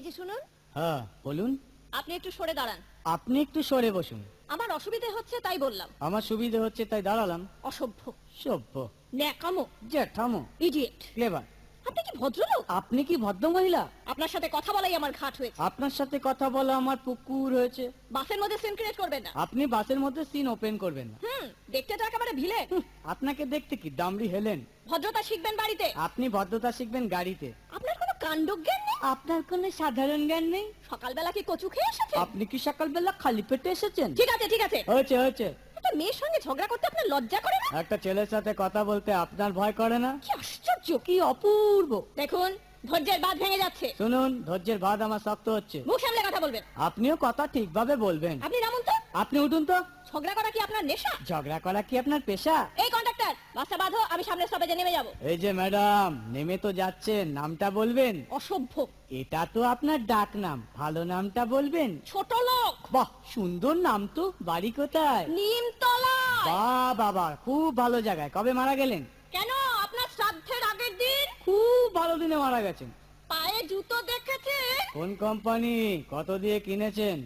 এই যে শুনুন, হ্যাঁ বলুন। আপনি একটু সরে দাঁড়ান। আপনি একটু সরে বসুন। আমার অসুবিধে হচ্ছে তাই বললাম। আমার সুবিধে হচ্ছে তাই দাঁড়ালাম। অসভ্য, সভ্য, ন্যাকামো, জ্যাঠামো, ইডিয়েট। ক্লেভার। আপনি কি ভদ্রলোক? আপনি কি ভদ্র মহিলা? আপনার সাথে কথা বলাই আমার ঘাট হয়েছে। আপনার সাথে কথা বলা আমার পুকুর হয়েছে। বাসের মধ্যে সিন ক্রিয়েট করবেন না। আপনি বাসের মধ্যে সিন ওপেন করবেন না। দেখতে তো একেবারে ভিলে। আপনাকে দেখতে কি দামড়ি হেলেন? ভদ্রতা শিখবেন বাড়িতে। আপনি ভদ্রতা শিখবেন গাড়িতে। আপনার কোনো কাণ্ডজ্ঞান নেই। আপনার কোনো সাধারণ জ্ঞান নেই। সকালবেলা কি কচু খেয়ে এসেছেন? আপনি কি সকালবেলা খালি পেটে এসেছেন? ঠিক আছে ঠিক আছে, হয়েছে হয়েছে। একটা মেয়ের সঙ্গে ঝগড়া করতে আপনার লজ্জা করে না? একটা ছেলের সাথে কথা বলতে আপনার ভয় করে না? কি আশ্চর্য, কি অপূর্ব। দেখুন ধৈর্যের বাঁধ ভেঙে যাচ্ছে। শুনুন, ধৈর্যের বাঁধ আমার শক্ত হচ্ছে। মুখ সামলে কথা বলবেন। আপনিও কথা ঠিকভাবে বলবেন। আপনি নামুন তো। আপনি উঠুন তো। ঝগড়া করা কি আপনার নেশা? ঝগড়া করা কি আপনার পেশা? এই কন্ডাক্টর, বাসটা বাঁধো, আমি সামনের স্টপেজে নেমে যাব। এই যে ম্যাডাম, নেমে তো যাচ্ছেন, নামটা বলবেন। অসভ্য, এটা তো আপনার ডাক নাম, ভালো নামটা বলবেন। ছোট লোক। বাহ, সুন্দর নাম তো। বাড়ি কোথায়? নিমতলা। বাহ বাবা, খুব ভালো জায়গায়। কবে মারা গেলেন? কেন, আপনার শ্রাদ্ধের আগের দিন। খুব ভালো দিনে মারা গেছেন। পায়ে জুতো দেখেছে? কোন কোম্পানি? কত দিয়ে কিনেছেন?